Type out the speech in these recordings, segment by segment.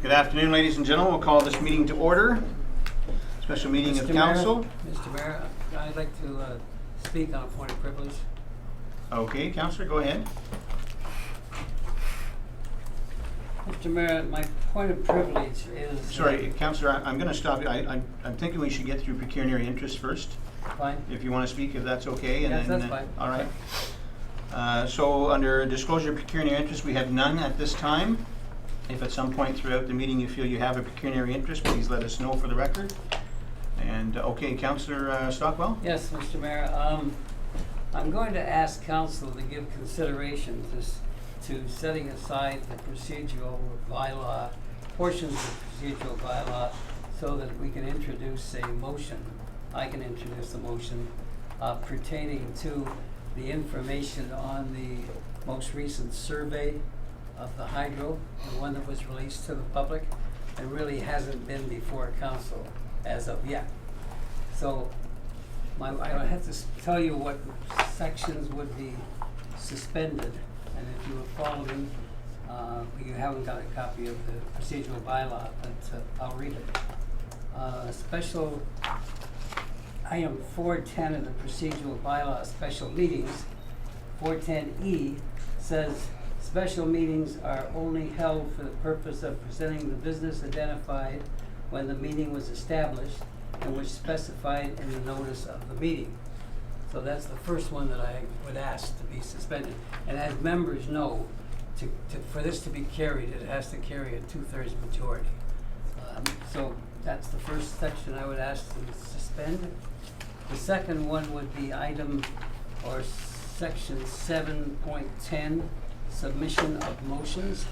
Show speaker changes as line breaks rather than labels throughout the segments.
Good afternoon, ladies and gentlemen. We'll call this meeting to order. Special meeting of council.
Mr. Mayor, I'd like to speak on a point of privilege.
Okay, Councillor, go ahead.
Mr. Mayor, my point of privilege is...
Sorry, Councillor, I'm going to stop you. I'm thinking we should get through pecuniary interest first.
Fine.
If you want to speak, if that's okay. And
Yes,
then,
that's fine.
All right. So under disclosure of pecuniary interest, we have none at this time. If at some point throughout the meeting you feel you have a pecuniary interest, please let us know for the record. And okay, Councillor Stockwell?
Yes, Mr. Mayor. I'm going to ask council to give consideration to setting aside the procedural bylaw, portions of the procedural bylaw, so that we can introduce a motion. I can introduce a motion pertaining to the information on the most recent survey of the hydro, the one that was released to the public, and really hasn't been before council as of yet. So I have to tell you what sections would be suspended, and if you were following, you haven't got a copy of the procedural bylaw, but I'll read it. Special item 410 of the procedural bylaw, special meetings, 410E says special meetings are only held for the purpose of presenting the business identified when the meeting was established and was specified in the notice of the meeting. So that's the first one that I would ask to be suspended. And as members know, for this to be carried, it has to carry a 2/3 majority. So that's the first section I would ask to suspend. The second one would be item or section 7.10, submission of motions.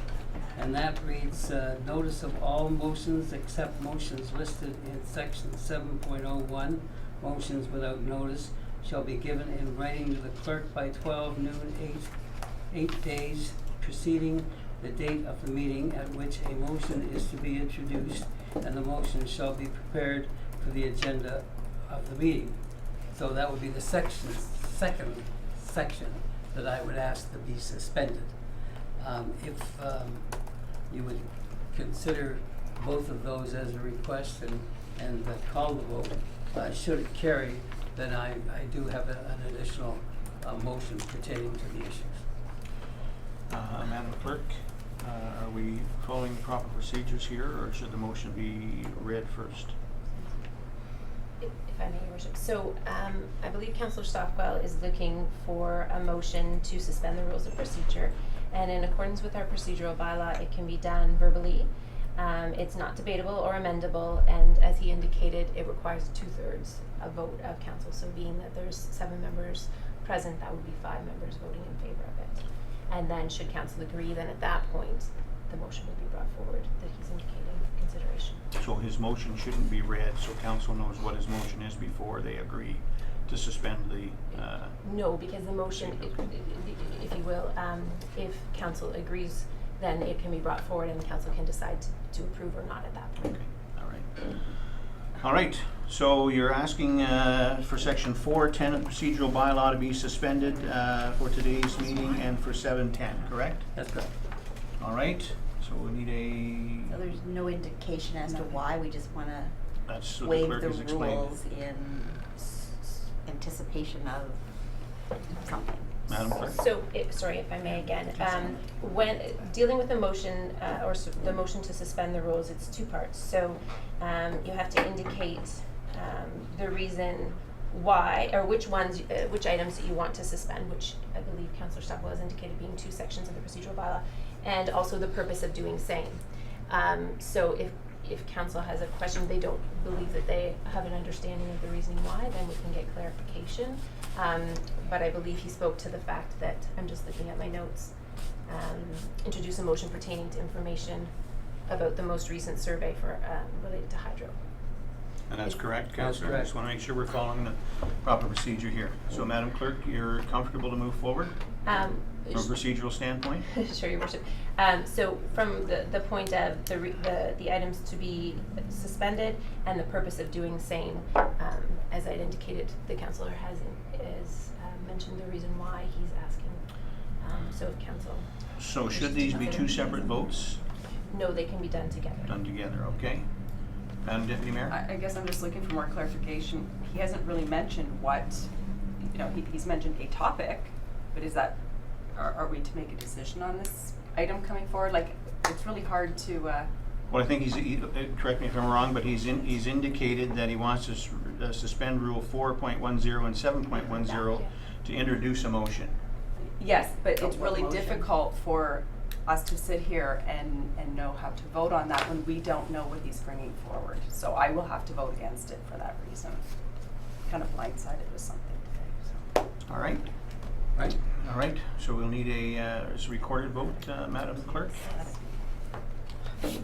And that reads, notice of all motions except motions listed in section 7.01, motions without notice, shall be given in writing to the clerk by 12 noon, 8 days preceding the date of the meeting at which a motion is to be introduced, and the motion shall be prepared for the agenda of the meeting. So that would be the second section that I would ask to be suspended. If you would consider both of those as a request and call the vote, should it carry, then I do have an additional motion pertaining to the issues.
Madam Clerk, are we following the proper procedures here, or should the motion be read first?
If I may, Your Worship. So I believe Councillor Stockwell is looking for a motion to suspend the rules of procedure. And in accordance with our procedural bylaw, it can be done verbally. It's not debatable or amendable, and as he indicated, it requires 2/3 a vote of council. So being that there's 7 members present, that would be 5 members voting in favor of it. And then should council agree, then at that point, the motion would be brought forward that he's indicating for consideration.
So his motion shouldn't be read, so council knows what his motion is before they agree to suspend the...
No, because the motion, if you will, if council agrees, then it can be brought forward and the council can decide to approve or not at that point.
Okay, all right. All right, so you're asking for section 410 of the procedural bylaw to be suspended for today's meeting and for 710, correct?
That's correct.
All right, so we need
So there's no indication as to why, we just want to
that's what the
waive
clerk
the
has explained.
rules in anticipation of something.
Madam Clerk.
So, sorry if I may again, when dealing with the motion the motion to suspend the rules, it's 2 parts. So you have to indicate the reason why, or which items that you want to suspend, which I believe Councillor Stockwell has indicated being 2 sections of the procedural bylaw, and also the purpose of doing same. So if council has a question, they don't believe that they have an understanding of the reasoning why, then we can get clarification. But I believe he spoke to the fact that, I'm just looking at my notes, introduce a motion pertaining to information about the most recent survey for related to hydro.
And that's correct,
That's
Councillor. I
correct.
just want to make sure we're following the proper procedure here. So, Madam Clerk, you're comfortable to move forward from a procedural standpoint?
Sure, Your Worship. So from the point of the items to be suspended and the purpose of doing same, as I'd indicated, the councillor has mentioned the reason why he's asking. So if council.
So should these be 2 separate votes?
No, they can be done together.
done together, okay? Madam Deputy Mayor?
I guess I'm just looking for more clarification. He hasn't really mentioned what, he's mentioned a topic, but is that, are we to make a decision on this item coming forward? Like, it's really hard to,
Well, I think correct me if I'm wrong, but he's indicated that he wants to suspend Rule 4.10 and 7.10 to introduce a motion.
yes, but
Oh,
it's
what
really
motion?
difficult for us to sit here and know how to vote on that when we don't know what he's bringing forward. So I will have to vote against it for that reason. Kind of blindsided with something today, so.
All right?
Right?
All right, so we'll need a recorded vote, Madam Clerk?
So we'll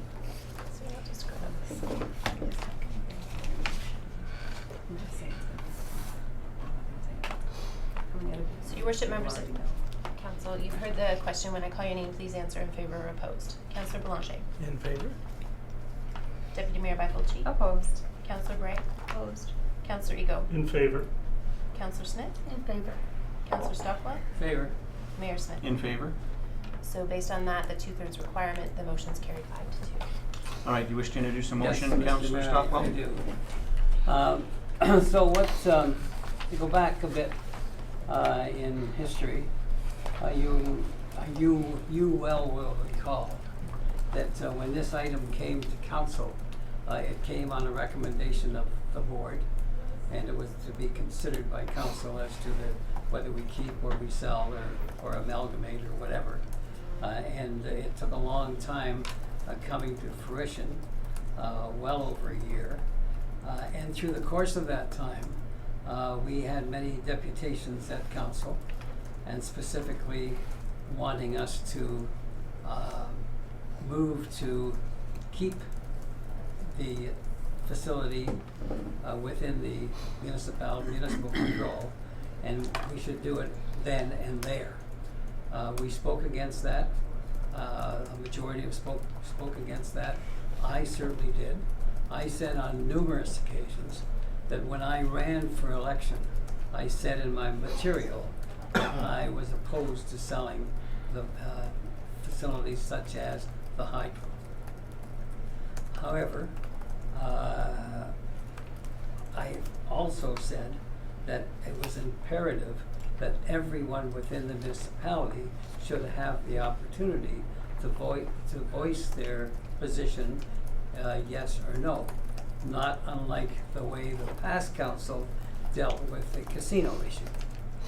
just go to this. So your worship, members of council, you've heard the question. When I call your name, please answer in favor or opposed. Councillor Boulanger.
In favor?
Deputy Mayor Byfolchi.
Opposed.
Councillor Bray. Opposed. Councillor Ego.
In favor.
Councillor Smith. In favor. Councillor Stockwell.
Favor?
Mayor Smith.
In favor?
So based on that, the 2/3 requirement, the motion's carried 5-2.
All right, do you wish to introduce a
Yes,
motion,
Mr.
Councillor
Mayor,
Stockwell?
I do. So what's, to go back a bit in history, you well will recall that when this item came to council, it came on a recommendation of the board, and it was to be considered by council as to whether we keep or we sell or amalgamate or whatever. And it took a long time coming to fruition, well over a year. And through the course of that time, we had many deputations at council, and specifically wanting us to move to keep the facility within the municipal control, and we should do it then and there. We spoke against that. A majority have spoke against that. I certainly did. I said on numerous occasions that when I ran for election, I said in my material that I was opposed to selling the facilities such as the hydro. However, I also said that it was imperative that everyone within the municipality should have the opportunity to voice their position, yes or no, not unlike the way the past council dealt with the casino issue.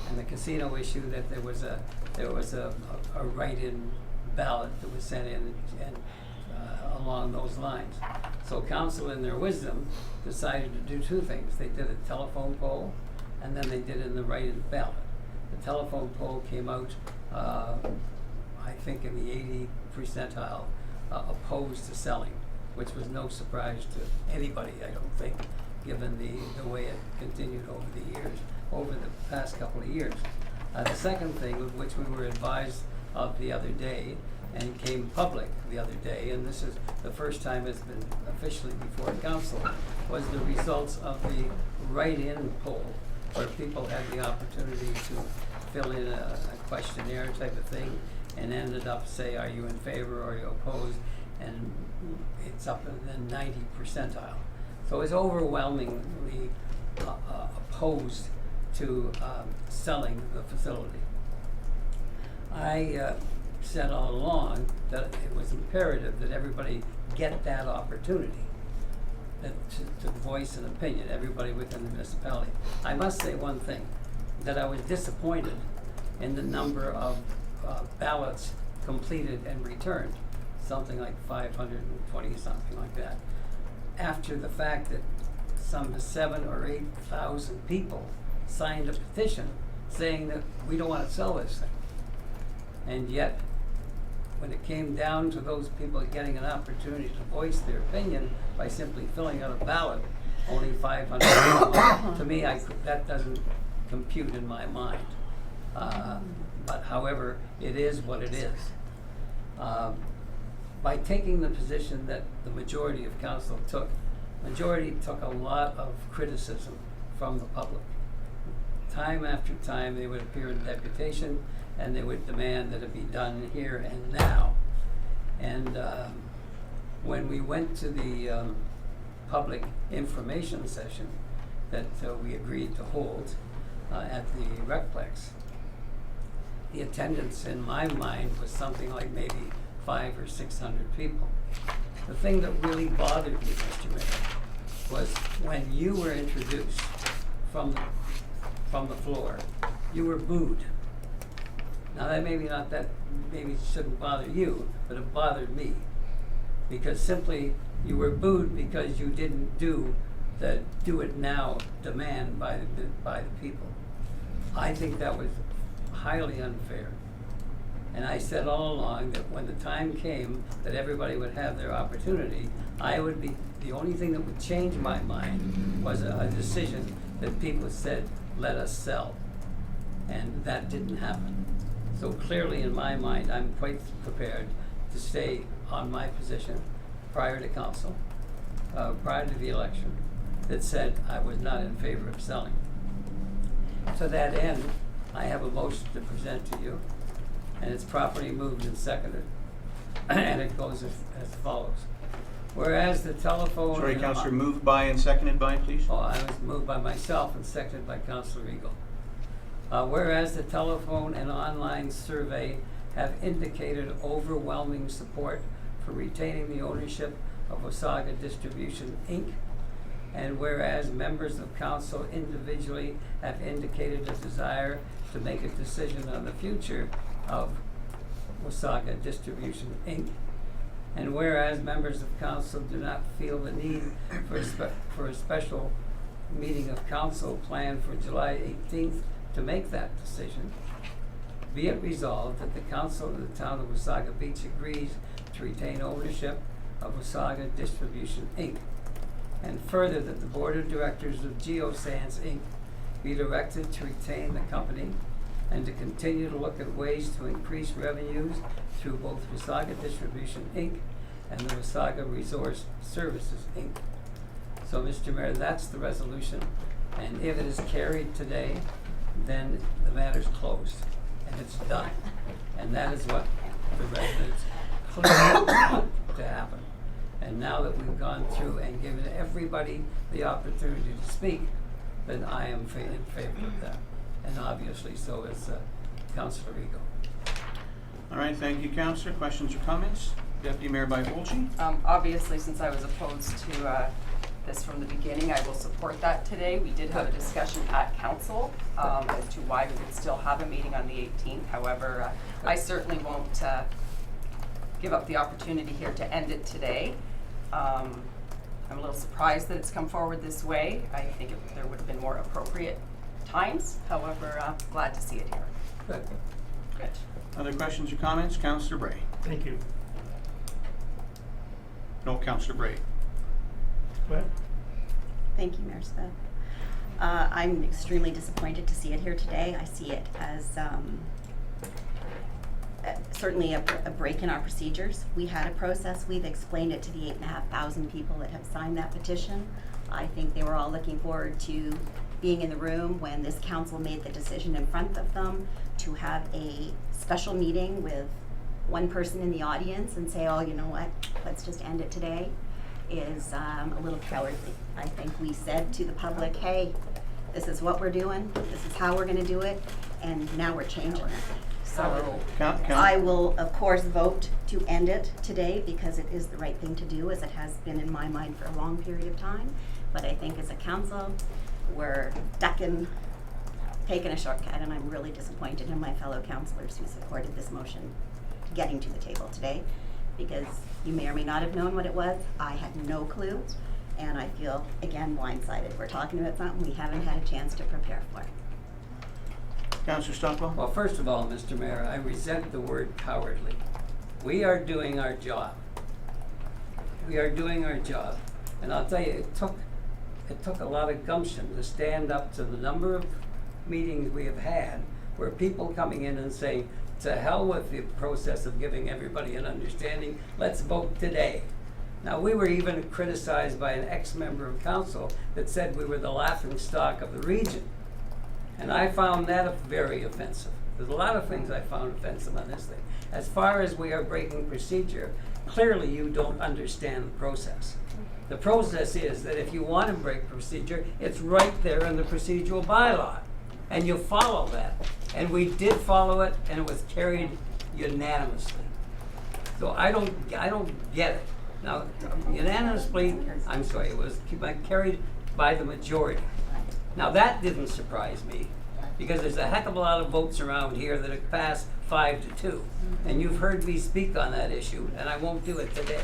And the casino issue, that there was a write-in ballot that was sent in and along those lines. So council, in their wisdom, decided to do two things. They did a telephone poll, and then they did in the write-in ballot. The telephone poll came out, I think, in the 80th percentile, opposed to selling, which was no surprise to anybody, I don't think, given the way it continued over the years, over the past couple of years. The second thing, of which we were advised of the other day, and came public the other day, and this is the first time it's been officially before council, was the results of the write-in poll, where people had the opportunity to fill in a questionnaire type of thing, and ended up say, are you in favor or are you opposed? And it's up in the 90th percentile. So it's overwhelmingly opposed to selling the facility. I said all along that it was imperative that everybody get that opportunity, that to voice an opinion, everybody within the municipality. I must say one thing, that I was disappointed in the number of ballots completed and returned, something like 520, something like that, after the fact that some 7,000 or 8,000 people signed a petition saying that we don't want to sell this thing. And yet, when it came down to those people getting an opportunity to voice their opinion by simply filling out a ballot, only 500 people, to me, that doesn't compute in my mind. But however, it is what it is. By taking the position that the majority of council took, majority took a lot of criticism from the public. Time after time, they would appear in deputation and they would demand that it be done here and now. And when we went to the public information session that we agreed to hold at the Recplex, the attendance in my mind was something like maybe 500 or 600 people. The thing that really bothered me, Mr. Mayor, was when you were introduced from the floor, you were booed. Now that maybe it shouldn't bother you, but it bothered me. Because simply you were booed because you didn't do the do it now demand by the people. I think that was highly unfair. And I said all along that when the time came that everybody would have their opportunity, the only thing that would change my mind was a decision that people said, let us sell. And that didn't happen. So clearly in my mind, I'm quite prepared to stay on my position prior to council, prior to the election, that said I was not in favor of selling. To that end, I have a motion to present to you, and it's properly moved and seconded. And it goes as follows. Whereas the telephone...
Sorry, Councillor, moved by and seconded by, please?
Oh, I was moved by myself and seconded by Councillor Eagle. Whereas the telephone and online survey have indicated overwhelming support for retaining the ownership of Wasaga Distribution, Inc., and whereas members of council individually have indicated a desire to make a decision on the future of Wasaga Distribution, Inc., and whereas members of council do not feel the need for a special meeting of council planned for July 18th to make that decision, be it resolved that the council of the town of Wasaga Beach agrees to retain ownership of Wasaga Distribution, Inc., and further that the board of directors of Geosands, Inc. be directed to retain the company and to continue to look at ways to increase revenues through both Wasaga Distribution, Inc. and the Wasaga Resource Services, Inc. So, Mr. Mayor, that's the resolution, and if it is carried today, then the matter's closed, and it's done. And that is what the residents clearly want to happen. And now that we've gone through and given everybody the opportunity to speak, then I am in favor of that. And obviously, so is Councillor Eagle.
All right, thank you, Councillor. Questions or comments? Deputy Mayor Byfolchi?
Obviously, since I was opposed to this from the beginning, I will support that today. We did have a discussion at council as to why we would still have a meeting on the 18th. However, I certainly won't give up the opportunity here to end it today. I'm a little surprised that it's come forward this way. I think there would have been more appropriate times. However, glad to see it here.
Good.
Good.
Other questions or comments? Councillor Bray?
Thank you.
No, Councillor Bray.
Go ahead.
Thank you, Mayor Smith. I'm extremely disappointed to see it here today. I see it as certainly a break in our procedures. We had a process. We've explained it to the 8,500 people that have signed that petition. I think they were all looking forward to being in the room when this council made the decision in front of them to have a special meeting with one person in the audience and say, oh, you know what, let's just end it today, is a little cowardly. I think we said to the public, hey, this is what we're doing, this is how we're gonna do it, and now we're changing it. So I will, of course, vote to end it today because it is the right thing to do, as it has been in my mind for a long period of time. But I think as a council, we're taking a shortcut, and I'm really disappointed in my fellow councillors who supported this motion getting to the table today, because you may or may not have known what it was. I had no clue, and I feel, again, blindsided. We're talking about something we haven't had a chance to prepare for.
Councillor Stockwell?
Well, first of all, Mr. Mayor, I resent the word cowardly. We are doing our job. We are doing our job. And I'll tell you, it took a lot of gumption to stand up to the number of meetings we have had where people coming in and saying, to hell with the process of giving everybody an understanding, let's vote today. Now, we were even criticized by an ex-member of council that said we were the laughing stock of the region. And I found that very offensive. There's a lot of things I found offensive on this thing. As far as we are breaking procedure, clearly you don't understand the process. The process is that if you want to break procedure, it's right there in the procedural bylaw, and you follow that. And we did follow it, and it was carried unanimously. So I don't get it. Now, unanimously, I'm sorry, it was carried by the majority. Now, that didn't surprise me, because there's a heck of a lot of votes around here that have passed 5-2. And you've heard me speak on that issue, and I won't do it today.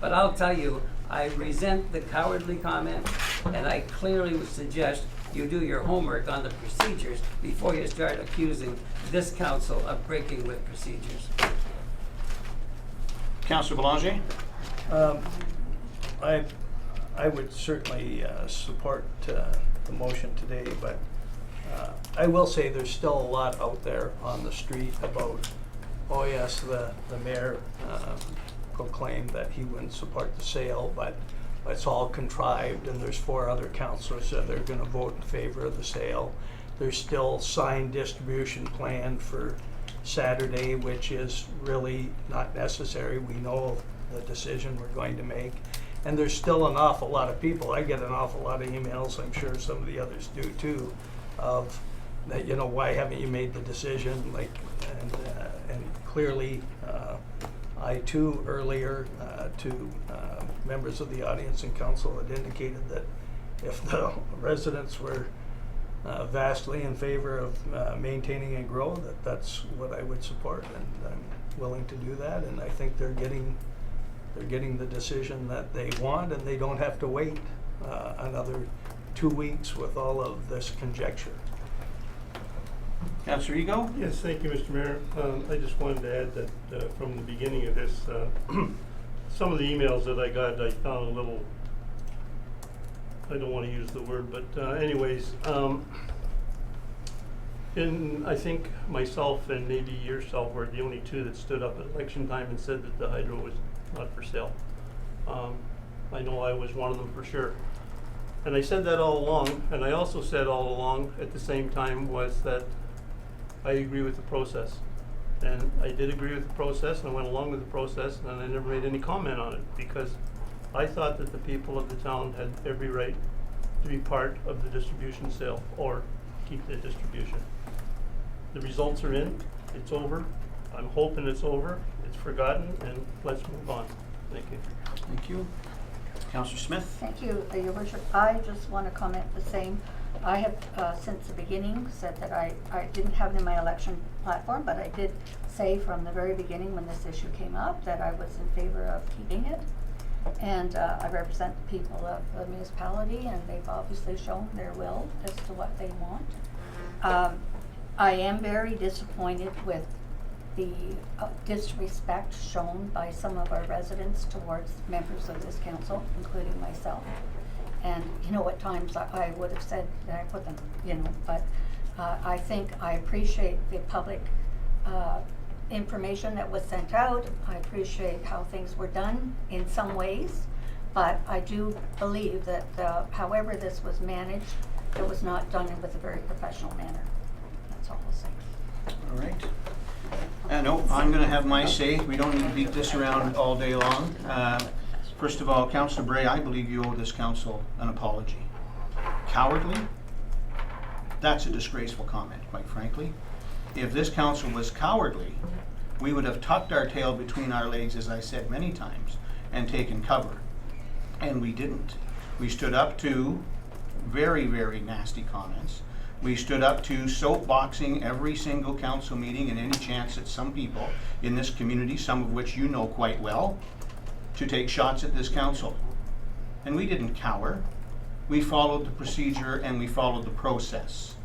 But I'll tell you, I resent the cowardly comment, and I clearly would suggest you do your homework on the procedures before you start accusing this council of breaking with procedures.
Councillor Belanger?
I would certainly support the motion today, but I will say there's still a lot out there on the street about, oh yes, the mayor proclaimed that he wouldn't support the sale, but it's all contrived, and there's 4 other councillors that are going to vote in favor of the sale. There's still signed distribution planned for Saturday, which is really not necessary. We know the decision we're going to make. And there's still an awful lot of people, I get an awful lot of emails, I'm sure some of the others do too, of that, you know, why haven't you made the decision? Like, and clearly, I too earlier to members of the audience and council had indicated that if the residents were vastly in favor of maintaining and grow, that's what I would support, and I'm willing to do that. And I think they're getting the decision that they want, and they don't have to wait another 2 weeks with all of this conjecture.
Councillor Ego?
Yes, thank you, Mr. Mayor. I just wanted to add that from the beginning of this, some of the emails that I got, I found a little, I don't want to use the word, but anyways, I think myself and maybe yourself were the only 2 that stood up at election time and said that the hydro was not for sale. I know I was one of them for sure. And I said that all along, and I also said all along at the same time was that I agree with the process. And I did agree with the process, and I went along with the process, and I never made any comment on it, because I thought that the people of the town had every right to be part of the distribution sale or keep the distribution. The results are in, it's over. I'm hoping it's over, it's forgotten, and let's move on. Thank you.
Thank you. Councillor Smith?
Thank you, Your Worship. I just want to comment the same. I have, since the beginning, said that I didn't have it in my election platform, but I did say from the very beginning when this issue came up that I was in favor of keeping it. And I represent the people of the municipality, and they've obviously shown their will as to what they want. I am very disappointed with the disrespect shown by some of our residents towards members of this council, including myself. And, you know, at times I would have said that I put them, you know, but I think I appreciate the public information that was sent out. I appreciate how things were done in some ways, but I do believe that however this was managed, it was not done with a very professional manner. That's all I'll say.
All right. No, I'm going to have my say. We don't need to beat this around all day long. First of all, Councillor Bray, I believe you owe this council an apology. Cowardly? That's a disgraceful comment, quite frankly. If this council was cowardly, we would have tucked our tail between our legs, as I said many times, and taken cover. And we didn't. We stood up to very, very nasty comments. We stood up to soapboxing every single council meeting and any chance that some people in this community, some of which you know quite well, to take shots at this council. And we didn't cower. We followed the procedure and we followed the process.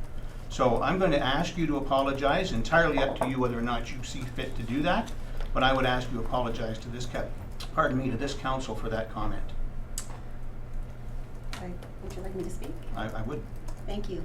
So I'm going to ask you to apologize, entirely up to you whether or not you see fit to do that, but I would ask you to apologize to this to this council for that comment.
Would you like me to speak?
I would.
Thank you.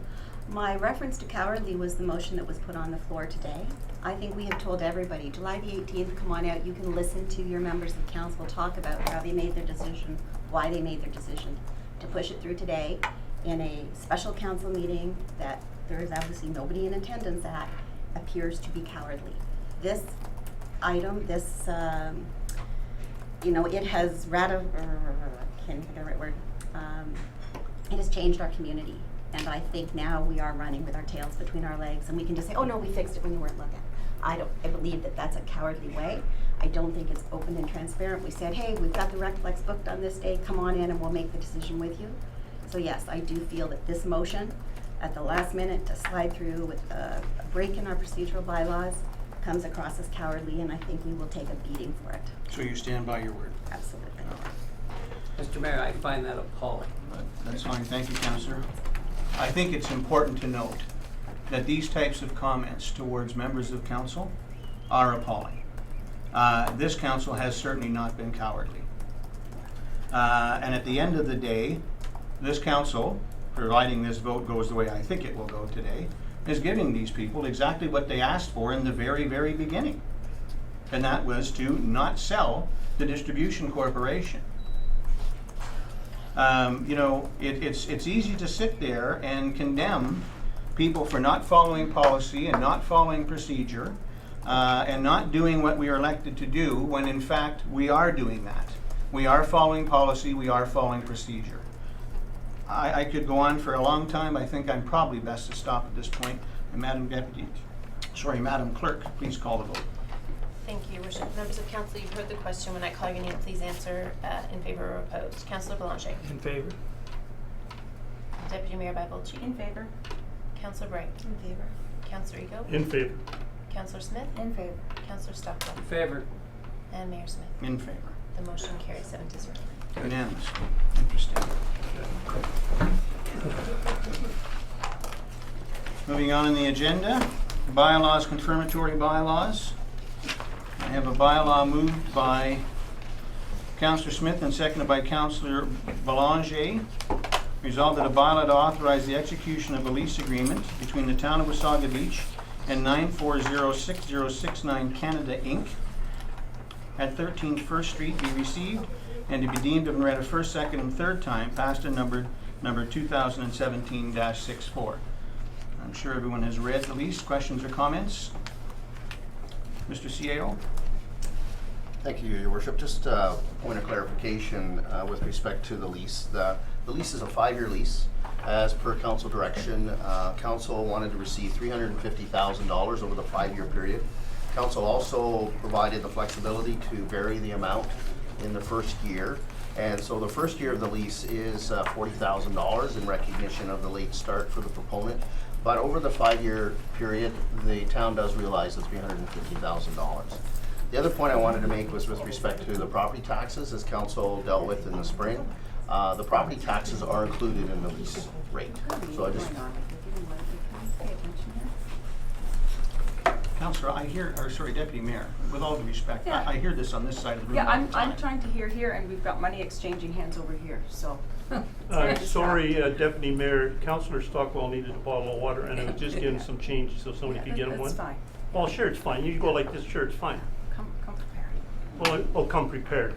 My reference to cowardly was the motion that was put on the floor today. I think we have told everybody, July the 18th, come on out, you can listen to your members of council talk about how they made their decision, why they made their decision. To push it through today in a special council meeting that there is obviously nobody in attendance at appears to be cowardly. This item, this you know, it has can't think of the right word. It has changed our community. And I think now we are running with our tails between our legs, and we can just say, oh no, we fixed it when you weren't looking. I believe that that's a cowardly way. I don't think it's open and transparent. We said, hey, we've got the Recflex booked on this day, come on in and we'll make the decision with you. So yes, I do feel that this motion at the last minute to slide through with a break in our procedural bylaws comes across as cowardly, and I think we will take a beating for it.
So you stand by your word?
Absolutely.
Mr. Mayor, I find that appalling.
That's fine, thank you, Councillor. I think it's important to note that these types of comments towards members of council are appalling. This council has certainly not been cowardly. And at the end of the day, this council, providing this vote goes the way I think it will go today, is giving these people exactly what they asked for in the very, very beginning. And that was to not sell the distribution corporation. You know, it's easy to sit there and condemn people for not following policy and not following procedure and not doing what we are elected to do, when in fact we are doing that. We are following policy, we are following procedure. I could go on for a long time. I think I'm probably best to stop at this point. And Madam Clerk, please call the vote.
Thank you, Your Worship. Members of council, you've heard the question. When I call your name, please answer in favor or opposed. Councillor Belanger.
In favor?
Deputy Mayor Byvolchi.
In favor?
Councillor Bright.
In favor.
Councillor Ego.
In favor.
Councillor Smith.
In favor.
Councillor Stockwell.
In favor.
And Mayor Smith.
In favor.
The motion carries 7-0.
Unanimous. Interesting. Moving on in the agenda, bylaws, confirmatory bylaws. I have a bylaw moved by Councillor Smith and seconded by Councillor Belanger. Resolved that a bylaw to authorize the execution of a lease agreement between the town of Wasaga Beach and 9406069 Canada Inc. at 13 First Street be received and to be deemed and read a first, second, and third time, passed and numbered number 2017-64. I'm sure everyone has read the lease. Questions or comments? Mr. Cielo?
Thank you, Your Worship. Just a point of clarification with respect to the lease. The lease is a 5-year lease. As per council direction, council wanted to receive $350,000 over the 5-year period. Council also provided the flexibility to vary the amount in the first year. And so the first year of the lease is $40,000 in recognition of the late start for the proponent. But over the 5-year period, the town does realize the $350,000. The other point I wanted to make was with respect to the property taxes, as council dealt with in the spring. The property taxes are included in the lease rate. So I just,
Councillor, I hear, or sorry, Deputy Mayor, with all due respect,
Yeah.
I hear this on this side of the room.
Yeah,
all the
I'm
time.
trying to hear here, and we've got money exchanging hands over here, so. it's very
Sorry,
distracting.
Deputy Mayor, Councillor Stockwell needed a bottle of water, and I was just getting some change, so somebody could get him one.
That's fine.
Well, sure, it's fine. You go like this, sure, it's fine.
Come prepared.
Well, I'll come prepared.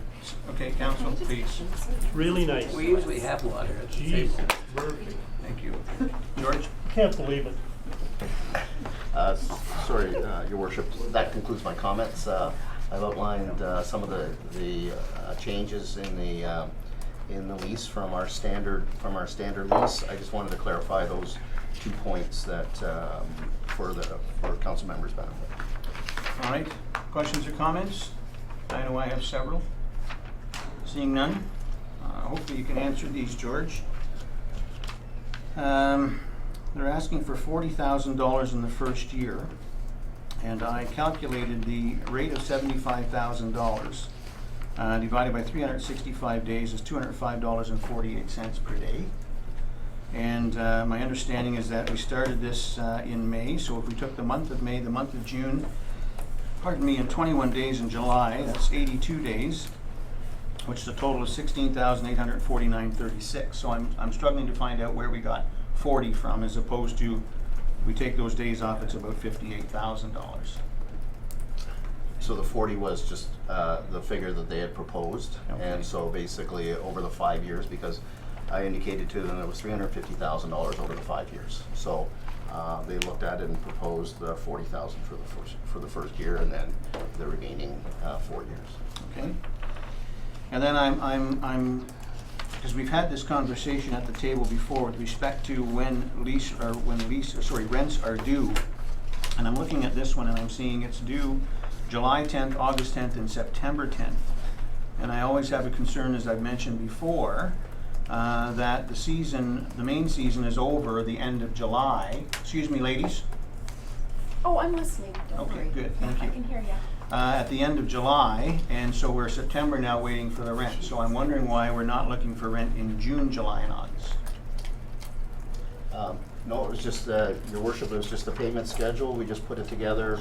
Okay, Council, please.
It's really nice.
We usually have water at the
Jeez,
table.
perfect.
Thank you. George?
Can't believe it.
sorry, Your Worship, that concludes my comments. I've outlined some of the changes in the lease from our standard lease. I just wanted to clarify those 2 points that for council members' benefit.
All right, questions or comments? I know I have several. Seeing none, hopefully you can answer these, George. They're asking for $40,000 in the first year, and I calculated the rate of $75,000 divided by 365 days is $205.48 per day. And my understanding is that we started this in May, so if we took the month of May, the month of June, and 21 days in July, that's 82 days, which is a total of $16,849.36. So I'm struggling to find out where we got 40 from, as opposed to, we take those days off, it's about $58,000.
So the 40 was just the figure that they had proposed.
Okay.
And so basically over the 5 years, because I indicated to them it was $350,000 over the 5 years. So they looked at it and proposed the $40,000 for the first year, and then the remaining 4 years.
Okay. And then because we've had this conversation at the table before with respect to when rents are due. And I'm looking at this one and I'm seeing it's due July 10th, August 10th, and September 10th. And I always have a concern, as I've mentioned before, that the main season is over the end of July. Excuse me, ladies.
Oh, I'm listening, don't
Okay,
worry.
good, thank
I
you.
can hear you.
At the end of July, and so we're September now waiting for the rent. So I'm wondering why we're not looking for rent in June, July, and August.
No, it was just, your worship, it was just the payment schedule. We just put it together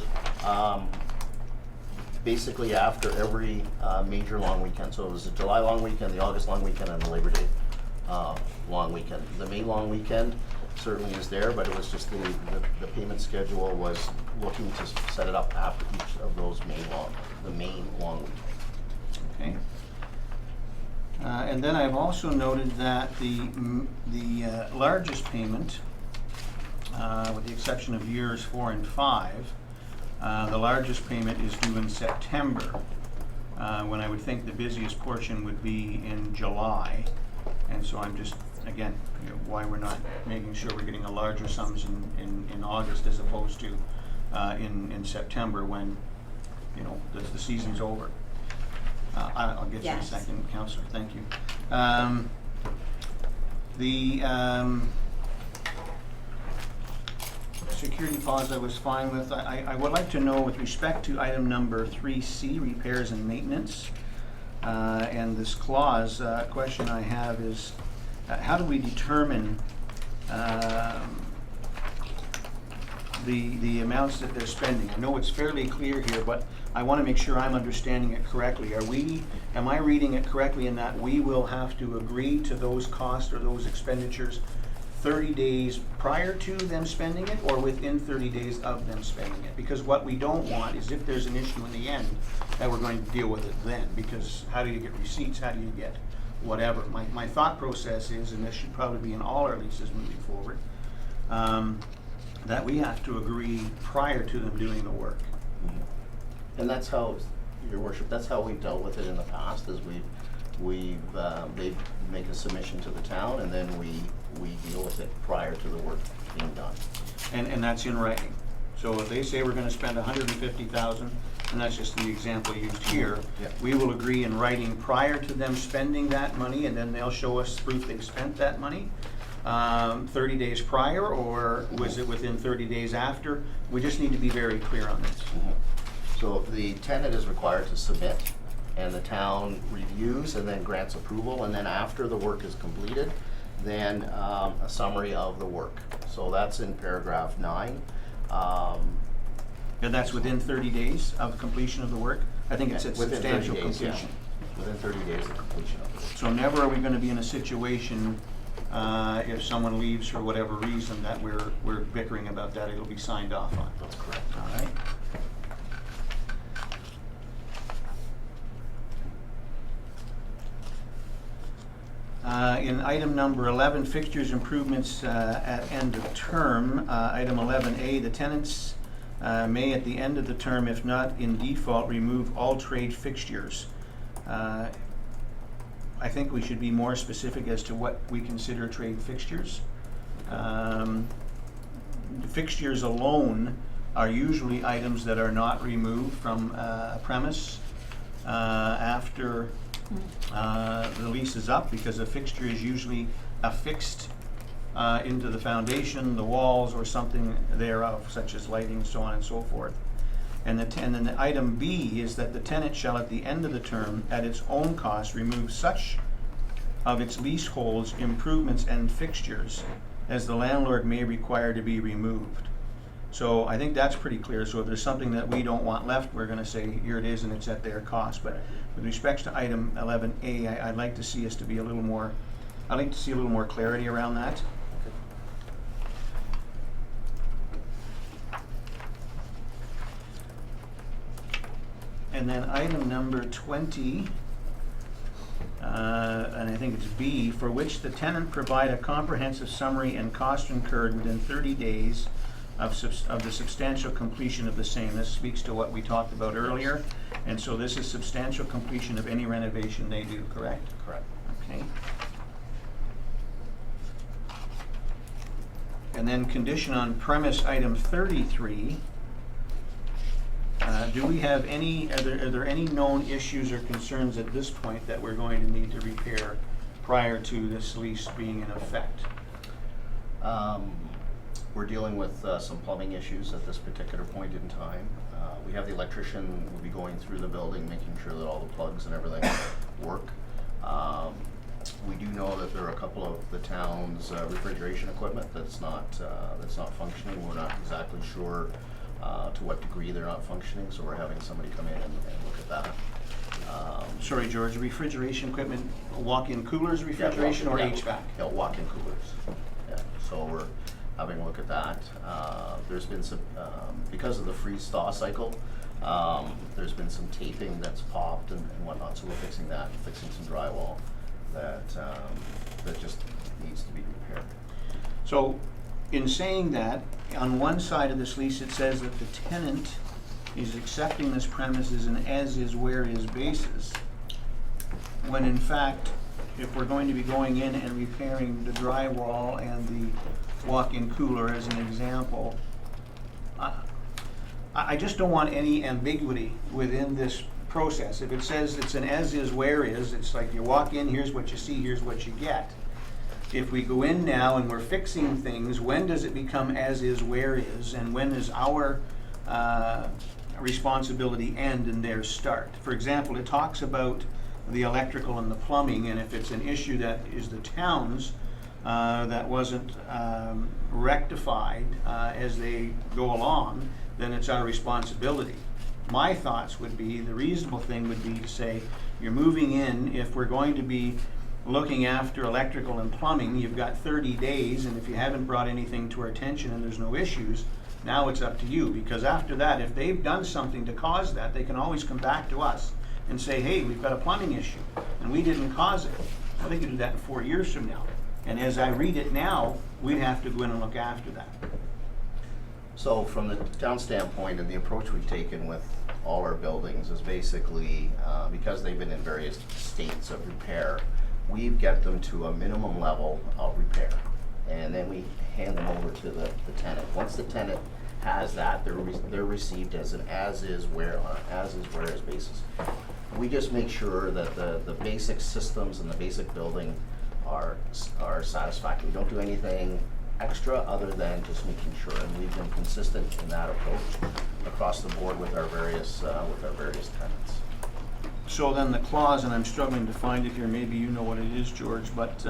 basically after every major long weekend. So it was the July long weekend, the August long weekend, and the Labor Day long weekend. The May long weekend certainly is there, but it was just the payment schedule was looking to set it up after each of those the main long weekend.
Okay. And then I've also noted that the largest payment, with the exception of years 4 and 5, the largest payment is due in September, when I would think the busiest portion would be in July. And so I'm just, again, why we're not making sure we're getting the larger sums in August as opposed to in September when, the season's over. I'll get you in a
Yes.
second, Councillor, thank you. The security deposit I was fine with. I would like to know with respect to item number 3C, repairs and maintenance, and this clause, question I have is, how do we determine the amounts that they're spending? I know it's fairly clear here, but I want to make sure I'm understanding it correctly. Am I reading it correctly in that we will have to agree to those costs or those expenditures 30 days prior to them spending it, or within 30 days of them spending it? Because what we don't want is, if there's an issue in the end, that we're going to deal with it then, because how do you get receipts, how do you get whatever? My thought process is, and this should probably be in all our leases moving forward, that we have to agree prior to them doing the work.
And that's how, your worship, that's how we've dealt with it in the past, is they make a submission to the town, and then we deal with it prior to the work being done.
And that's in writing. So if they say we're gonna spend $150,000, and that's just the example used here,
Yeah.
we will agree in writing prior to them spending that money, and then they'll show us proof they've spent that money. 30 days prior, or was it within 30 days after? We just need to be very clear on this.
So the tenant is required to submit, and the town reviews and then grants approval, and then after the work is completed, then a summary of the work. So that's in paragraph 9.
And that's within 30 days of completion of the work? I think it said
Within 30
substantial
days, yeah.
completion.
Within 30 days of completion of the work.
So never are we gonna be in a situation, if someone leaves for whatever reason, that we're bickering about that, it'll be signed off on.
That's correct.
All right? In item number 11, fixtures improvements at end of term, item 11A, the tenants may at the end of the term, if not in default, remove all trade fixtures. I think we should be more specific as to what we consider trade fixtures. Fixtures alone are usually items that are not removed from a premise after the lease is up, because a fixture is usually affixed into the foundation, the walls, or something thereof, such as lighting, so on and so forth. And then the item B is that the tenant shall at the end of the term, at its own cost, remove such of its leaseholds, improvements, and fixtures as the landlord may require to be removed. So I think that's pretty clear. So if there's something that we don't want left, we're gonna say, here it is, and it's at their cost. But with respect to item 11A, I'd like to see us to be a little more, I'd like to see a little more clarity around that. And then item number 20, and I think it's B, for which the tenant provide a comprehensive summary and cost incurred within 30 days of the substantial completion of the same. This speaks to what we talked about earlier, And so this is substantial completion of any renovation they do, correct?
Correct.
Okay. And then condition on premise item 33. Do we have any, are there any known issues or concerns at this point that we're going to need to repair prior to this lease being in effect?
We're dealing with some plumbing issues at this particular point in time. We have the electrician will be going through the building, making sure that all the plugs and everything work. We do know that there are a couple of the town's refrigeration equipment that's not functioning. We're not exactly sure to what degree they're not functioning, so we're having somebody come in and look at that.
Sorry, George, refrigeration equipment, walk-in coolers refrigeration or HVAC?
Yeah, walk-in coolers. Yeah, so we're having a look at that. There's been some, because of the freeze-thaw cycle, there's been some taping that's popped and whatnot, so we're fixing that, fixing some drywall that just needs to be repaired.
So, in saying that, on one side of this lease, it says that the tenant is accepting this premise as an as-is, where-is basis, when in fact, if we're going to be going in and repairing the drywall and the walk-in cooler as an example, I just don't want any ambiguity within this process. If it says it's an as-is, where-is, it's like you walk in, here's what you see, here's what you get. If we go in now and we're fixing things, when does it become as-is, where-is, and when does our responsibility end and theirs start? For example, it talks about the electrical and the plumbing, and if it's an issue that is the town's that wasn't rectified as they go along, then it's our responsibility. My thoughts would be, the reasonable thing would be to say, you're moving in, if we're going to be looking after electrical and plumbing, you've got 30 days, and if you haven't brought anything to our attention and there's no issues, now it's up to you, because after that, if they've done something to cause that, they can always come back to us and say, hey, we've got a plumbing issue, and we didn't cause it. Well, they could do that in 4 years from now. And as I read it now, we'd have to go in and look after that.
So from the town standpoint, and the approach we've taken with all our buildings is basically, because they've been in various states of repair, we get them to a minimum level of repair. And then we hand them over to the tenant. Once the tenant has that, they're received as an as-is, where-is basis. We just make sure that the basic systems and the basic building are satisfactory. We don't do anything extra other than just making sure, and we've been consistent in that approach across the board with our various tenants.
So then the clause, and I'm struggling to find it here, maybe you know what it is, George, but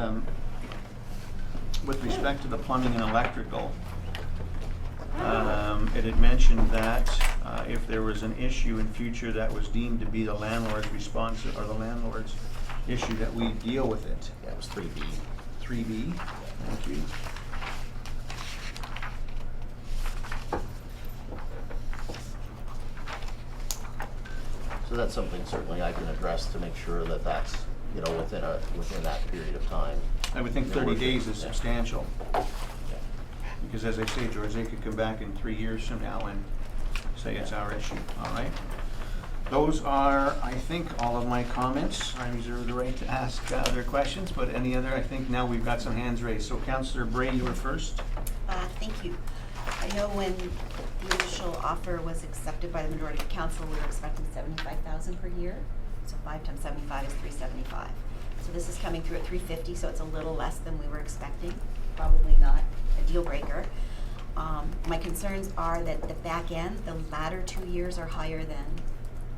with respect to the plumbing and electrical, it had mentioned that if there was an issue in future that was deemed to be the landlord's response or the landlord's issue, that we deal with it.
Yeah, it was 3B.
3B, thank you.
So that's something certainly I can address to make sure that that's, you know, within that period of time.
I would think 30 days is
Yeah.
substantial,
Yeah.
because as I say, George, they could come back in 3 years from now and say it's our issue, all right? Those are, I think, all of my comments. I reserve the right to ask other questions, but any other, I think now we've got some hands raised. So Councillor Bray, you were first.
Thank you. I know when the initial offer was accepted by the majority of council, we were expecting 75,000 per year. So 5 times 75 is 375. So this is coming through at 350, so it's a little less than we were expecting. Probably not a deal breaker. My concerns are that the back end, the latter 2 years are higher than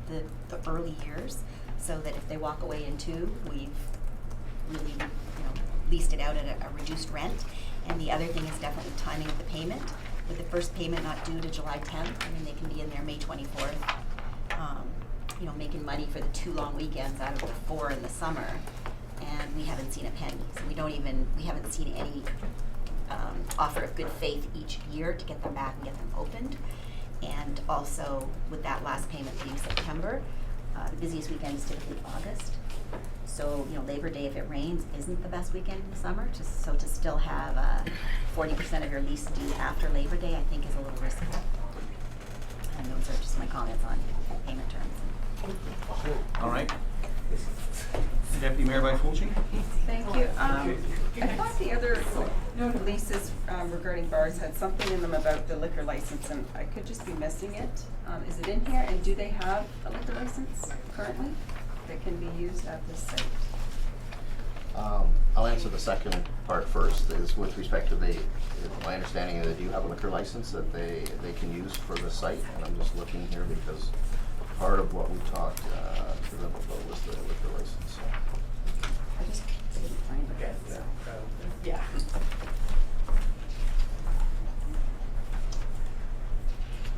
the early years, so that if they walk away in 2, we've really, leased it out at a reduced rent. And the other thing is definitely timing of the payment. With the first payment not due to July 10th, I mean, they can be in there May 24th, making money for the 2 long weekends out of the 4 in the summer, and we haven't seen a penny. So we haven't seen any offer of good faith each year to get them back and get them opened. And also, with that last payment being September, the busiest weekend is typically August. So, Labor Day, if it rains, isn't the best weekend in the summer. So to still have 40% of your lease due after Labor Day, I think is a little risky. And those are just my comments on payment terms.
All right. Deputy Mayor Byfuglien?
Thank you. I thought the other leases regarding bars had something in them about the liquor license, and I could just be missing it. Is it in here, and do they have a liquor license currently that can be used at this site?
I'll answer the second part first, is with respect to my understanding is they do have a liquor license that they can use for the site, and I'm just looking here because part of what we talked to them about was the liquor license.
I just couldn't find it. Yeah.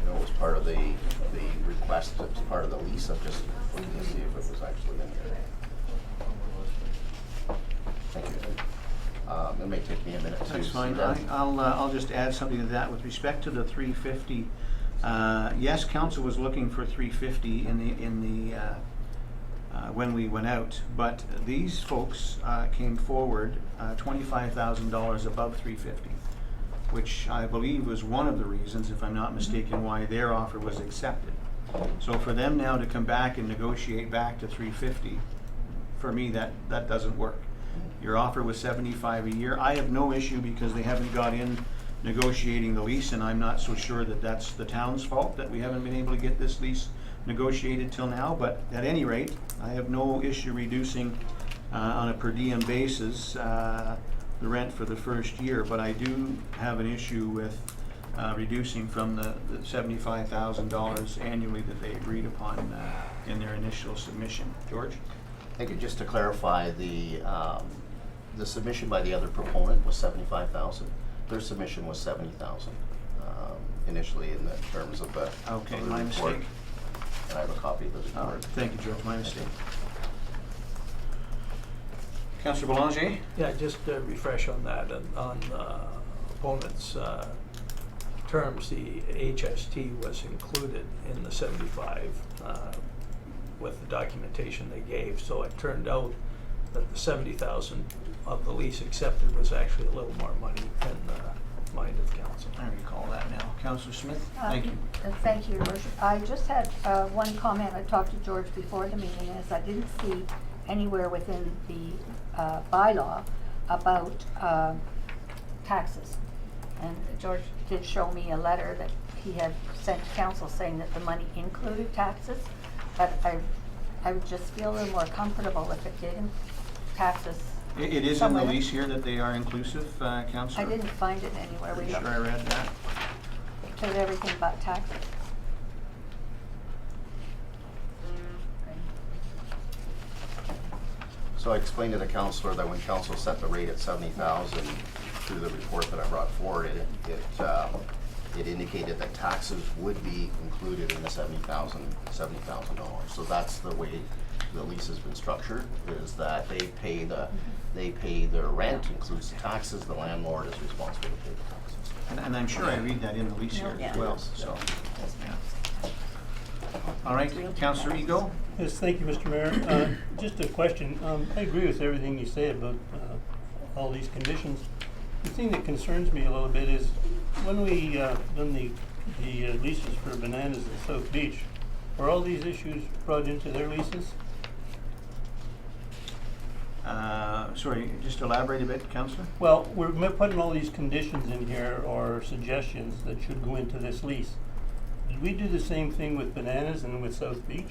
You know, it was part of the request, it was part of the lease. I'm just looking to see if it was actually in here. Thank you. It may take me a minute to
That's
see
fine.
that.
I'll just add something to that with respect to the 350. Yes, council was looking for 350 in the when we went out, but these folks came forward $25,000 above 350, which I believe was one of the reasons, if I'm not mistaken, why their offer was accepted. So for them now to come back and negotiate back to 350, for me that doesn't work. Your offer was 75 a year. I have no issue because they haven't got in negotiating the lease, and I'm not so sure that that's the town's fault that we haven't been able to get this lease negotiated till now. But at any rate, I have no issue reducing on a per diem basis the rent for the first year. But I do have an issue with reducing from the $75,000 annually that they agreed upon in their initial submission. George?
Thank you. Just to clarify, the submission by the other proponent was 75,000. Their submission was 70,000 initially in the terms of the
Okay,
of the
my
report.
mistake.
And I have a copy of the report.
Thank you, George. My mistake. Councillor Boulanger?
Yeah, just to refresh on that, and on opponent's terms, the HST was included in the 75 with the documentation they gave. So it turned out that the 70,000 of the lease accepted was actually a little more money in the mind of council.
I recall that now. Councillor Smith? Thank you.
Thank you, Your Worship. I just had one comment. I talked to George before the meeting, as I didn't see anywhere within the bylaw about taxes. And George did show me a letter that he had sent to council saying that the money included taxes, but I would just feel a little more comfortable if it didn't taxes.
It is in the
somewhere.
lease here that they are inclusive, Councillor?
I didn't find it anywhere.
Are
We
you sure I
looked.
read that?
It said everything but taxes.
So I explained to the councillor that when council set the rate at 70,000 through the report that I brought forward, it indicated that taxes would be included in the $70,000. So that's the way the lease has been structured, is that they pay their rent, includes the taxes, the landlord is responsible to pay the taxes.
And I'm sure I read that in the lease here
Yeah.
as well, so. yeah. All right, Councillor Ego?
Yes, thank you, Mr. Mayor. Just a question. I agree with everything you say about all these conditions. The thing that concerns me a little bit is when we done the leases for Bananas at South Beach, were all these issues brought into their leases?
Sorry, just elaborate a bit, Councillor?
Well, we're putting all these conditions in here or suggestions that should go into this lease. Did we do the same thing with Bananas and with South Beach?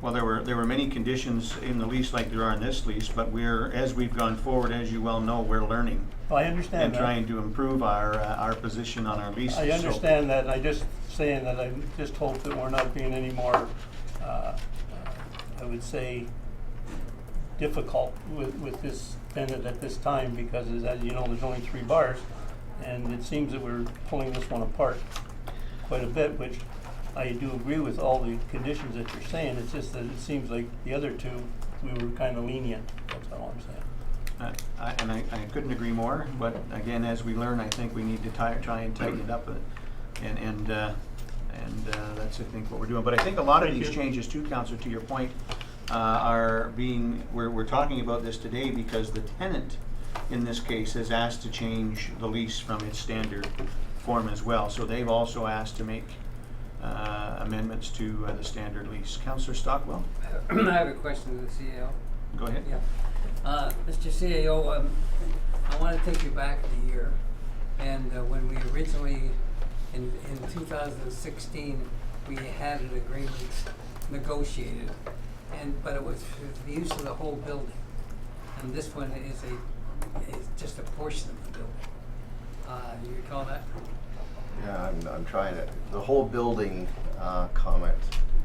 Well, there were many conditions in the lease like there are in this lease, but as we've gone forward, as you well know, we're learning
Well, I understand
and
that.
trying to improve our position on our leases.
I
so-
understand that, I just saying that I just hope that we're not being any more, I would say, difficult with this tenant at this time, because as you know, there's only 3 bars, and it seems that we're pulling this one apart quite a bit, which I do agree with all the conditions that you're saying. It's just that it seems like the other 2, we were kind of lenient, that's all I'm saying.
I couldn't agree more, but again, as we learn, I think we need to try and tighten it up, and that's, I think, what we're doing. But I think a lot of
Thank
these
you.
changes too, Councillor, to your point, we're talking about this today because the tenant, in this case, has asked to change the lease from its standard form as well. So they've also asked to make amendments to the standard lease. Councillor Stockwell,
I have a question to the CEO.
go ahead.
Yeah. Mr. CEO, I want to take you back a year. And when we originally, in 2016, we had an agreement negotiated, but it was for the use of the whole building. And this one is just a portion of the building. You recall that?
Yeah, I'm trying to, the whole building comment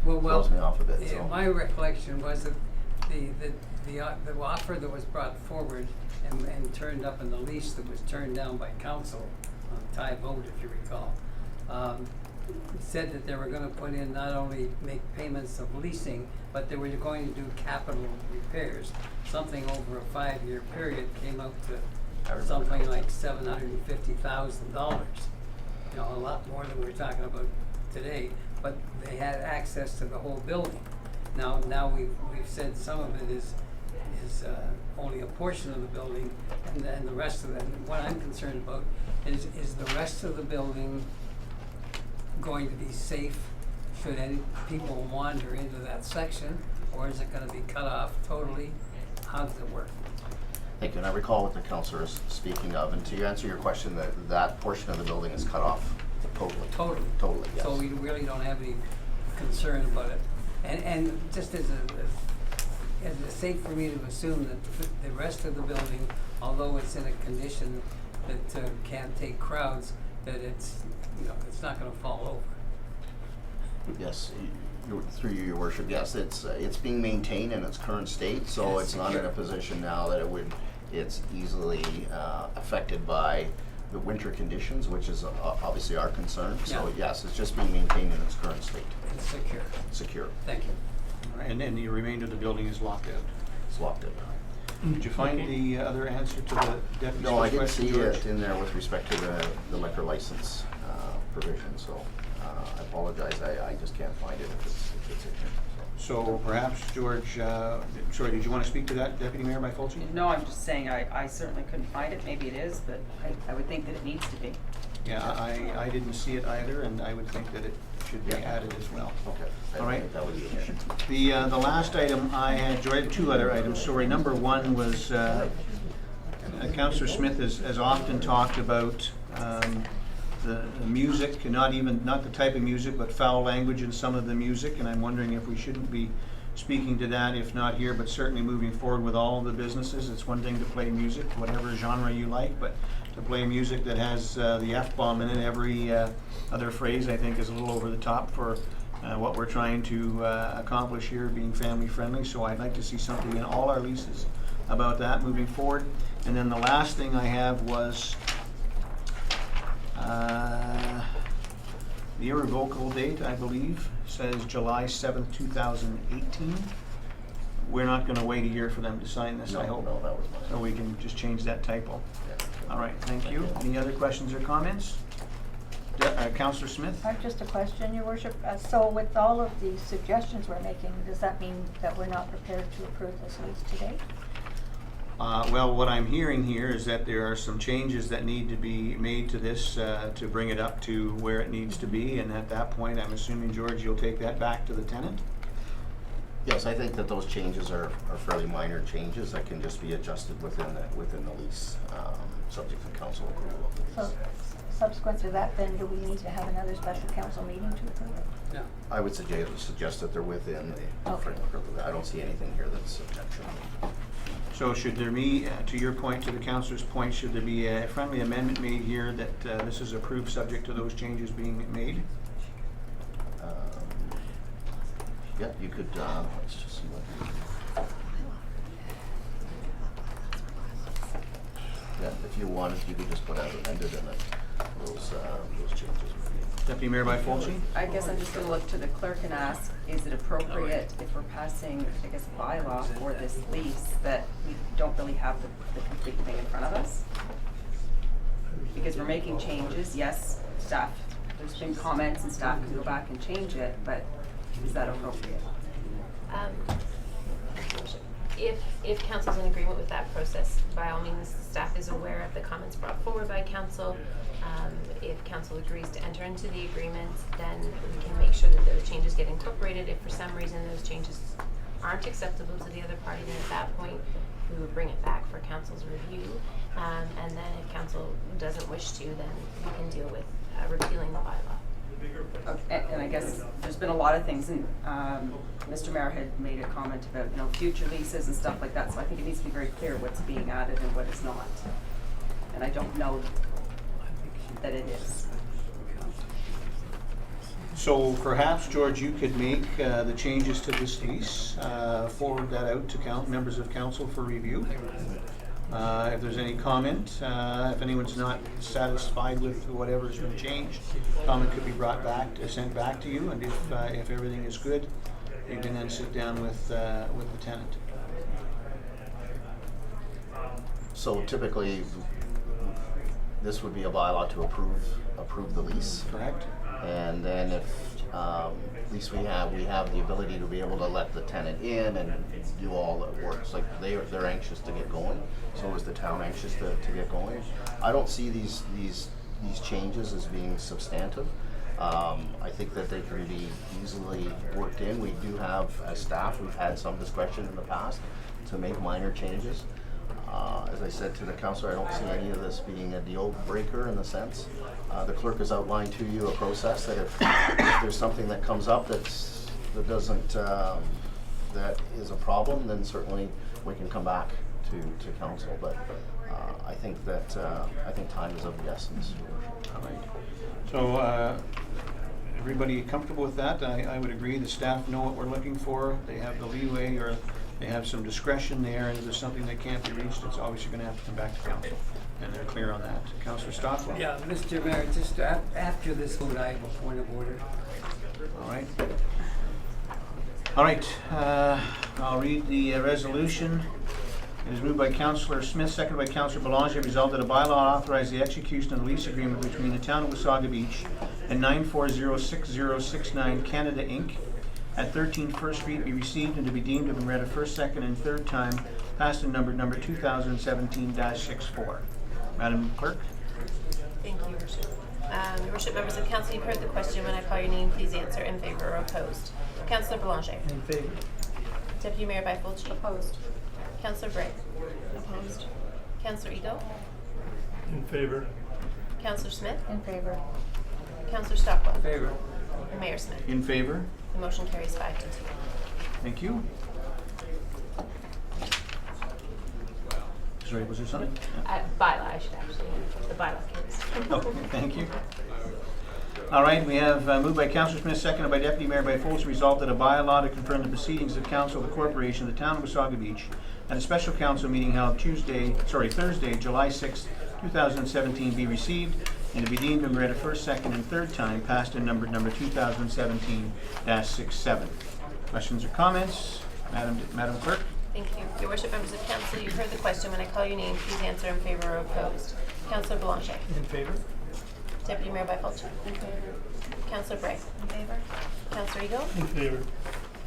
Well,
throws me off a bit,
yeah,
so.
my recollection was that the offer that was brought forward and turned up in the lease that was turned down by council on a tie vote, if you recall, said that they were gonna put in, not only make payments of leasing, but they were going to do capital repairs. Something over a 5-year period came out to something like $750,000. You know, a lot more than we're talking about today, but they had access to the whole building. Now we've said some of it is only a portion of the building, and then the rest of it. And what I'm concerned about is the rest of the building going to be safe should any people wander into that section, or is it going to be cut off totally? How does it work?
Thank you, and I recall what the councillor is speaking of, and to answer your question, that portion of the building is cut off totally.
Totally.
Totally, yes.
So we really don't have any concern about it. And just as it's safe for me to assume that the rest of the building, although it's in a condition that can't take crowds, that it's not going to fall over.
Yes, through you, your worship, yes, it's being maintained in its current state, so it's not in a position now that it's easily affected by the winter conditions, which is obviously our concern. So
Yeah.
yes, it's just being maintained in its current state.
It's secure.
Secure.
Thank you.
All right, and then the remainder of the building is locked out.
It's locked in.
Did you find the other answer to the deputy's
No, I didn't
question,
see
George?
it in there with respect to the liquor license provision, so I apologize, I just can't find it if it's in here.
So perhaps, George, sorry, did you want to speak to that, Deputy Mayor by Fulci?
No, I'm just saying, I certainly couldn't find it, maybe it is, but I would think that it needs to be.
Yeah, I didn't see it either, and I would think that it should be added as well.
Okay. I
All right.
think that would be an issue.
The last item I had, George, 2 other items, sorry. Number 1 was, Councillor Smith has often talked about the music, and not the type of music, but foul language in some of the music, and I'm wondering if we shouldn't be speaking to that, if not here, but certainly moving forward with all of the businesses. It's one thing to play music, whatever genre you like, but to play music that has the F-bomb in it, every other phrase, I think, is a little over the top for what we're trying to accomplish here, being family friendly. So I'd like to see something in all our leases about that moving forward. And then the last thing I have was the irrevocable date, I believe, says July 7th, 2018. We're not going to wait a year for them to sign this, I hope.
No, that was mine.
So we can just change that typo.
Yeah.
All right, thank you. Any other questions or comments? Councillor Smith?
Just a question, Your Worship. So with all of the suggestions we're making, does that mean that we're not prepared to approve this lease today?
Well, what I'm hearing here is that there are some changes that need to be made to this to bring it up to where it needs to be, and at that point, I'm assuming, George, you'll take that back to the tenant?
Yes, I think that those changes are fairly minor changes that can just be adjusted within the lease, subject to council approval of the lease.
So subsequent to that, then, do we need to have another special council meeting to approve it?
Yeah.
I would suggest that they're within the
Okay.
framework of the, I don't see anything here that's objectionable.
So should there be, to your point, to the councillor's point, should there be a friendly amendment made here that this is approved subject to those changes being made?
Yeah, you could, let's just see what. Yeah, if you wanted, you could just put as amended and then those changes would be.
Deputy Mayor by Fulci?
I guess I'm just gonna look to the clerk and ask, is it appropriate if we're passing, I guess, a bylaw for this lease, that we don't really have the complete thing in front of us? Because we're making changes, yes, staff, there's been comments and staff can go back and change it, but is that appropriate?
if council's in agreement with that process, by all means, staff is aware of the comments brought forward by council. If council agrees to enter into the agreement, then we can make sure that those changes get incorporated. If for some reason those changes aren't acceptable to the other party, then at that point, we would bring it back for council's review. And then if council doesn't wish to, then we can deal with repealing the bylaw.
And I guess there's been a lot of things, and Mr. Mayor had made a comment about, you know, future leases and stuff like that, so I think it needs to be very clear what's being added and what is not. And I don't know that it is.
So perhaps, George, you could make the changes to this lease, forward that out to members of council for review. If there's any comment, if anyone's not satisfied with whatever's been changed, comment could be brought back, sent back to you, and if everything is good, you can then sit down with the tenant.
So typically, this would be a bylaw to approve the lease.
Correct?
And then if, at least we have the ability to be able to let the tenant in and do all the work. It's like they're anxious to get going, so is the town anxious to get going. I don't see these changes as being substantive. I think that they can be easily worked in. We do have, as staff, we've had some discretion in the past to make minor changes. As I said to the councillor, I don't see any of this being a deal breaker in the sense. The clerk has outlined to you a process that if there's something that comes up that is a problem, then certainly we can come back to council. But I think time is of the essence.
All right. So everybody comfortable with that? I would agree. The staff know what we're looking for. They have the leeway, or they have some discretion there, and if there's something that can't be reached, it's obviously going to have to come back to council, and they're clear on that. Councillor Stockwell?
Yeah, Mr. Mayor, just after this vote, I have a point of order.
All right. All right, I'll read the resolution. It is moved by Councillor Smith, seconded by Councillor Belanger, resolved that a bylaw authorize the execution of the lease agreement between the town of Wasaga Beach and 9406069 Canada Inc. at 13 First Street be received and to be deemed to have been read a first, second, and third time, passed in number 2017-64. Madam Clerk?
Thank you, Your Worship. Your Worship, members of council, you've heard the question. When I call your name, please answer in favor or opposed. Councillor Belanger.
In favor.
Deputy Mayor Byfolchi.
Opposed.
Councillor Bray. Opposed. Councillor Ego.
In favor.
Councillor Smith.
In favor.
Councillor Stockwell.
In favor.
And Mayor Smith.
In favor?
The motion carries 5-2.
Thank you. Sorry, was there something?
Bylaw, I should actually. The bylaw carries.
Okay, thank you. All right, we have moved by Councillor Smith, seconded by Deputy Mayor Byfolchi, resolved that a bylaw to confirm the proceedings of Council of the Corporation of the Town of Wasaga Beach at a special council meeting held Thursday, July 6, 2017, be received and to be deemed and read a first, second, and third time, passed in number 2017-67. Questions or comments? Madam Clerk?
Thank you. Your Worship, members of council, you've heard the question. When I call your name, please answer in favor or opposed. Councillor Belanger.
In favor.
Deputy Mayor Byfolchi. In favor. Councillor Bray. In favor. Councillor Ego.
In favor.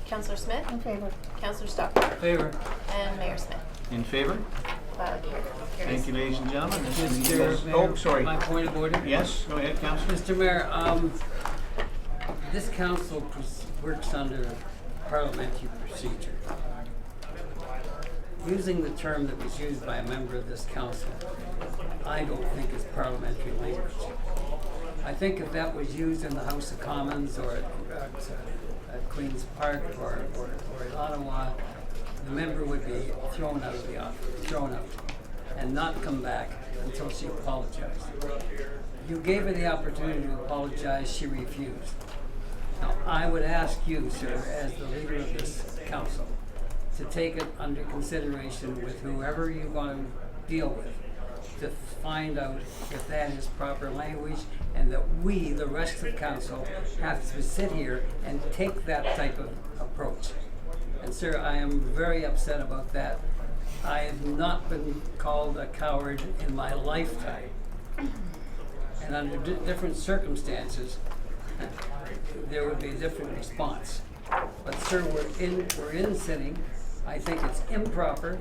Councillor Smith.
In favor.
Councillor Stockwell.
In favor.
And Mayor Smith.
In favor?
Bylaw carries.
Thank you, ladies and gentlemen. This meeting
Mr.
is-
Mayor,
Oh, sorry.
my point of order.
Yes, go ahead, Councillor.
Mr. Mayor, this council works under parliamentary procedure. Using the term that was used by a member of this council, I don't think is parliamentary language. I think if that was used in the House of Commons or at Queen's Park or in Ottawa, the member would be thrown out of the office, thrown out, and not come back until she apologized. You gave her the opportunity to apologize, she refused. Now, I would ask you, sir, as the leader of this council, to take it under consideration with whoever you're going to deal with, to find out if that is proper language, and that we, the rest of council, have to sit here and take that type of approach. And sir, I am very upset about that. I have not been called a coward in my lifetime. And under different circumstances, there would be a different response. But sir, we're in sitting. I think it's improper,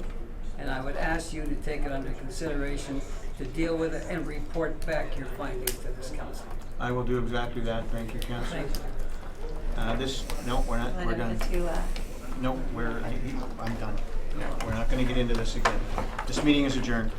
and I would ask you to take it under consideration to deal with it and report back your findings to this council.
I will do exactly that. Thank you, Councillor.
Thank you.
No, we're not, we're done. No, I'm done. No, we're not gonna get into this again. This meeting is adjourned.